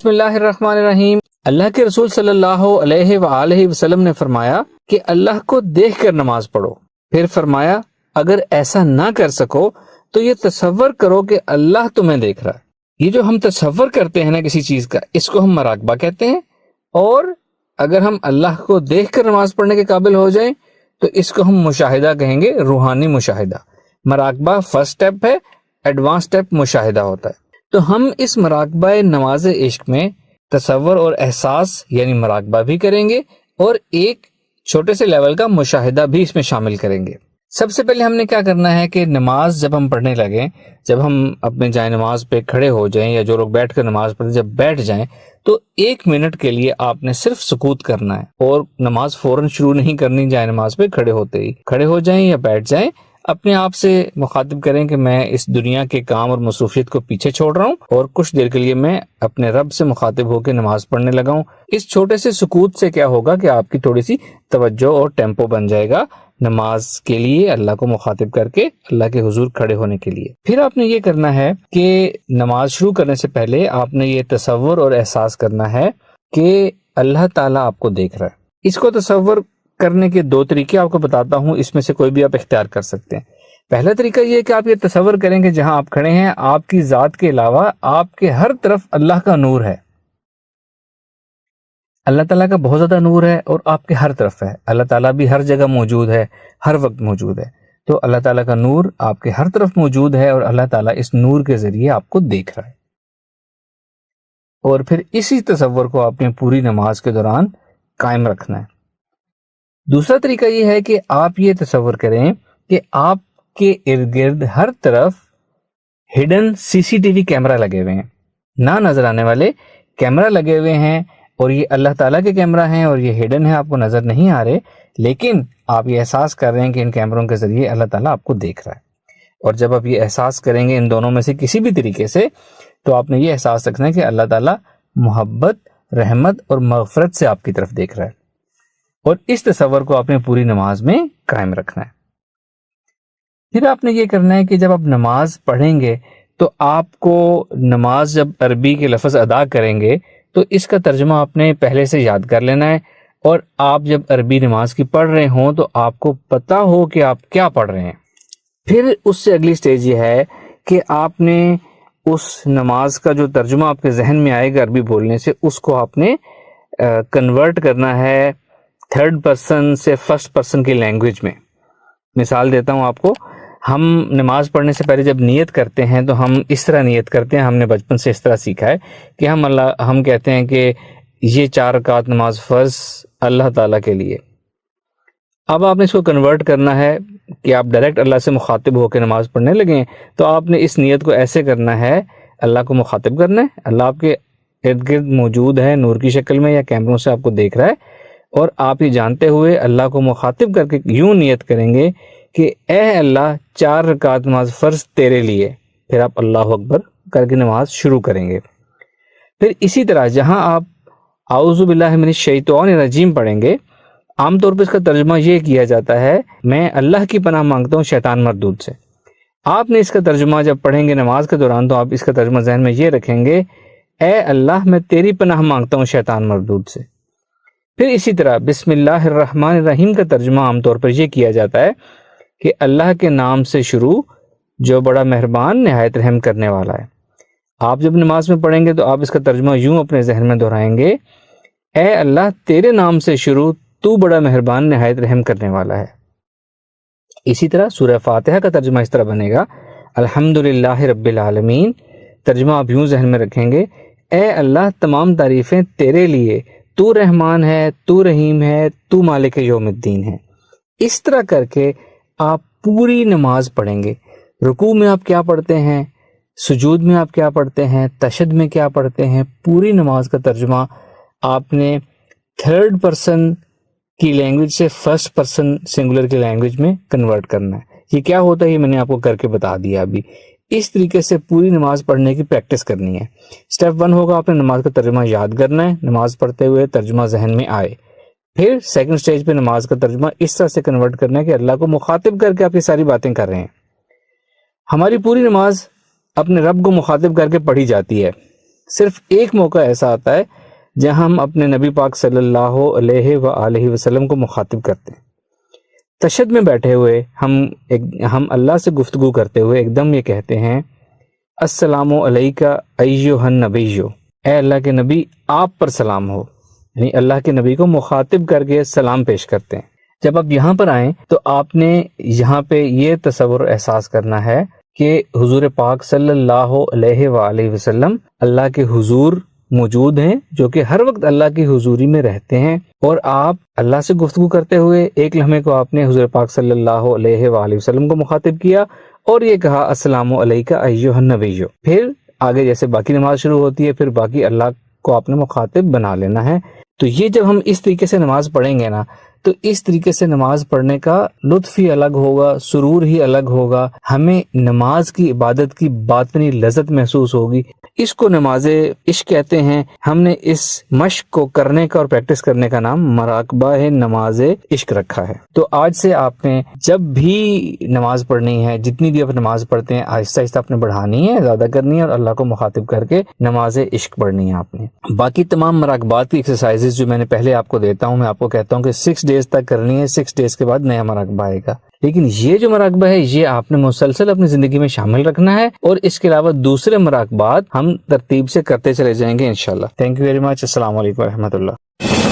بسم اللہ الرحمن الرحیم۔ اللہ کے رسول صلی اللہ علیہ وآلہ وسلم نے فرمایا کہ اللہ کو دیکھ کر نماز پڑھو۔ پھر فرمایا اگر ایسا نہ کر سکو تو یہ تصور کرو کہ اللہ تمہیں دیکھ رہا ہے۔ یہ جو ہم تصور کرتے ہیں نا کسی چیز کا، اس کو ہم مراقبہ کہتے ہیں، اور اگر ہم اللہ کو دیکھ کر نماز پڑھنے کے قابل ہو جائیں تو اس کو ہم مشاہدہ کہیں گے، روحانی مشاہدہ۔ مراقبہ فرسٹ سٹیپ ہے، ایڈوانس سٹیپ مشاہدہ ہوتا ہے۔ تو ہم اس مراقبہ نماز عشق میں تصور اور احساس یعنی مراقبہ بھی کریں گے، اور ایک چھوٹے سے لیول کا مشاہدہ بھی اس میں شامل کریں گے۔ سب سے پہلے ہم نے کیا کرنا ہے کہ نماز جب ہم پڑھنے لگیں، جب ہم اپنے جائے نماز پہ کھڑے ہو جائیں، یا جو لوگ بیٹھ کر نماز پڑھیں جب بیٹھ جائیں، تو 1 منٹ کے لیے آپ نے صرف سکوت کرنا ہے، اور نماز فوراً شروع نہیں کرنی۔ جائے نماز پہ کھڑے ہوتے ہی کھڑے ہو جائیں یا بیٹھ جائیں، اپنے آپ سے مخاطب کریں کہ میں اس دنیا کے کام اور مصروفیت کو پیچھے چھوڑ رہا ہوں، اور کچھ دیر کے لیے میں اپنے رب سے مخاطب ہو کے نماز پڑھنے لگا ہوں۔ اس چھوٹے سے سکوت سے کیا ہوگا کہ آپ کی تھوڑی سی توجہ اور ٹیمپو بن جائے گا نماز کے لیے، اللہ کو مخاطب کر کے اللہ کے حضور کھڑے ہونے کے لیے۔ پھر آپ نے یہ کرنا ہے کہ نماز شروع کرنے سے پہلے آپ نے یہ تصور اور احساس کرنا ہے کہ اللہ تعالیٰ آپ کو دیکھ رہا ہے۔ اس کو تصور کرنے کے 2 طریقے آپ کو بتاتا ہوں، اس میں سے کوئی بھی آپ اختیار کر سکتے ہیں۔ پہلا طریقہ یہ ہے کہ آپ یہ تصور کریں کہ جہاں آپ کھڑے ہیں آپ کی ذات کے علاوہ آپ کے ہر طرف اللہ کا نور ہے۔ اللہ تعالیٰ کا بہت زیادہ نور ہے اور آپ کے ہر طرف ہے۔ اللہ تعالیٰ بھی ہر جگہ موجود ہے، ہر وقت موجود ہے۔ تو اللہ تعالیٰ کا نور آپ کے ہر طرف موجود ہے، اور اللہ تعالیٰ اس نور کے ذریعے آپ کو دیکھ رہا ہے۔ اور پھر اسی تصور کو آپ نے پوری نماز کے دوران قائم رکھنا ہے۔ دوسرا طریقہ یہ ہے کہ آپ یہ تصور کریں کہ آپ کے ارد گرد ہر طرف ہڈن CCTV کیمرہ لگے ہوئے ہیں، نہ نظر آنے والے کیمرہ لگے ہوئے ہیں، اور یہ اللہ تعالیٰ کے کیمرہ ہیں، اور یہ ہڈن ہے، آپ کو نظر نہیں آ رہے، لیکن آپ یہ احساس کر رہے ہیں کہ ان کیمروں کے ذریعے اللہ تعالیٰ آپ کو دیکھ رہا ہے۔ اور جب آپ یہ احساس کریں گے ان دونوں میں سے کسی بھی طریقے سے، تو آپ نے یہ احساس رکھنا ہے کہ اللہ تعالیٰ محبت، رحمت اور مغفرت سے آپ کی طرف دیکھ رہا ہے، اور اس تصور کو آپ نے پوری نماز میں قائم رکھنا ہے۔ پھر آپ نے یہ کرنا ہے کہ جب آپ نماز پڑھیں گے تو آپ کو نماز جب عربی کے لفظ ادا کریں گے تو اس کا ترجمہ آپ نے پہلے سے یاد کر لینا ہے، اور آپ جب عربی نماز کی پڑھ رہے ہوں تو آپ کو پتہ ہو کہ آپ کیا پڑھ رہے ہیں۔ پھر اس سے اگلی سٹیج یہ ہے کہ آپ نے اس نماز کا جو ترجمہ آپ کے ذہن میں آئے گا عربی بولنے سے، اس کو آپ نے کنورٹ کرنا ہے 3rd پرسن سے 1st پرسن کی لینگویج میں۔ مثال دیتا ہوں آپ کو، ہم نماز پڑھنے سے پہلے جب نیت کرتے ہیں تو ہم اس طرح نیت کرتے ہیں، ہم نے بچپن سے اس طرح سیکھا ہے کہ ہم کہتے ہیں کہ یہ 4 رکعت نماز فرض اللہ تعالیٰ کے لیے۔ اب آپ نے اس کو کنورٹ کرنا ہے کہ آپ ڈائریکٹ اللہ سے مخاطب ہو کے نماز پڑھنے لگیں، تو آپ نے اس نیت کو ایسے کرنا ہے، اللہ کو مخاطب کرنا ہے، اللہ آپ کے ارد گرد موجود ہے نور کی شکل میں یا کیمروں سے آپ کو دیکھ رہا ہے، اور آپ یہ جانتے ہوئے اللہ کو مخاطب کر کے یوں نیت کریں گے کہ اے اللہ 4 رکعت نماز فرض تیرے لیے۔ پھر آپ اللہ اکبر کر کے نماز شروع کریں گے۔ پھر اسی طرح جہاں آپ اعوذ باللہ من الشیطان الرجیم پڑھیں گے، عام طور پر اس کا ترجمہ یہ کیا جاتا ہے میں اللہ کی پناہ مانگتا ہوں شیطان مردود سے۔ آپ نے اس کا ترجمہ جب پڑھیں گے نماز کے دوران تو آپ اس کا ترجمہ ذہن میں یہ رکھیں گے اے اللہ میں تیری پناہ مانگتا ہوں شیطان مردود سے۔ پھر اسی طرح بسم اللہ الرحمن الرحیم کا ترجمہ عام طور پر یہ کیا جاتا ہے کہ اللہ کے نام سے شروع جو بڑا مہربان نہایت رحم کرنے والا ہے۔ آپ جب نماز میں پڑھیں گے تو آپ اس کا ترجمہ یوں اپنے ذہن میں دہرائیں گے اے اللہ تیرے نام سے شروع، تو بڑا مہربان نہایت رحم کرنے والا ہے۔ اسی طرح سورہ فاتحہ کا ترجمہ اس طرح بنے گا الحمدللہ رب العالمین۔ ترجمہ آپ یوں ذہن میں رکھیں گے اے اللہ تمام تعریفیں تیرے لیے، تو رحمان ہے، تو رحیم ہے، تو مالک یوم الدین ہے۔ اس طرح کر کے آپ پوری نماز پڑھیں گے۔ رکوع میں آپ کیا پڑھتے ہیں، سجود میں آپ کیا پڑھتے ہیں، تشہد میں کیا پڑھتے ہیں، پوری نماز کا ترجمہ آپ نے 3rd پرسن کی لینگویج سے 1st پرسن سنگولر کی لینگویج میں کنورٹ کرنا ہے۔ یہ کیا ہوتا ہے یہ میں نے آپ کو کر کے بتا دیا ابھی۔ اس طریقے سے پوری نماز پڑھنے کی پریکٹس کرنی ہے۔ سٹیپ 1 ہوگا آپ نے نماز کا ترجمہ یاد کرنا ہے، نماز پڑھتے ہوئے ترجمہ ذہن میں آئے۔ پھر 2nd سٹیج پہ نماز کا ترجمہ اس طرح سے کنورٹ کرنا ہے کہ اللہ کو مخاطب کر کے آپ یہ ساری باتیں کر رہے ہیں۔ ہماری پوری نماز اپنے رب کو مخاطب کر کے پڑھی جاتی ہے، صرف ایک موقع ایسا آتا ہے جہاں ہم اپنے نبی پاک صلی اللہ علیہ وآلہ وسلم کو مخاطب کرتے ہیں۔ تشہد میں بیٹھے ہوئے ہم اللہ سے گفتگو کرتے ہوئے ایک دم یہ کہتے ہیں السلام علیکہ ایہا النبی، اے اللہ کے نبی آپ پر سلام ہو، یعنی اللہ کے نبی کو مخاطب کر کے سلام پیش کرتے ہیں۔ جب آپ یہاں پر آئیں تو آپ نے یہاں پہ یہ تصور احساس کرنا ہے کہ حضور پاک صلی اللہ علیہ وآلہ وسلم اللہ کے حضور موجود ہیں، جو کہ ہر وقت اللہ کی حضوری میں رہتے ہیں، اور آپ اللہ سے گفتگو کرتے ہوئے ایک لمحے کو آپ نے حضور پاک صلی اللہ علیہ وآلہ وسلم کو مخاطب کیا اور یہ کہا السلام علیکہ ایہا النبی۔ پھر آگے جیسے باقی نماز شروع ہوتی ہے، پھر باقی اللہ کو آپ نے مخاطب بنا لینا ہے۔ تو یہ جب ہم اس طریقے سے نماز پڑھیں گے نا، تو اس طریقے سے نماز پڑھنے کا لطف ہی الگ ہوگا، سرور ہی الگ ہوگا، ہمیں نماز کی عبادت کی باطنی لذت محسوس ہوگی۔ اس کو نماز عشق کہتے ہیں۔ ہم نے اس مشق کو کرنے کا اور پریکٹس کرنے کا نام مراقبہ نماز عشق رکھا ہے۔ تو آج سے آپ نے جب بھی نماز پڑھنی ہے، جتنی بھی آپ نماز پڑھتے ہیں، آہستہ آہستہ آپ نے بڑھانی ہے، زیادہ کرنی ہے، اور اللہ کو مخاطب کر کے نماز عشق پڑھنی ہے آپ نے۔ باقی تمام مراقبات کی ایکسرسائزز جو میں نے پہلے آپ کو دیتا ہوں، میں آپ کو کہتا ہوں کہ 6 ڈیز تک کرنی ہے، 6 ڈیز کے بعد نیا مراقبہ آئے گا۔ لیکن یہ جو مراقبہ ہے یہ آپ نے مسلسل اپنی زندگی میں شامل رکھنا ہے، اور اس کے علاوہ دوسرے مراقبات ہم ترتیب سے کرتے چلے جائیں گے انشاءاللہ۔ Thank you very much. السلام علیکم ورحمۃ اللہ۔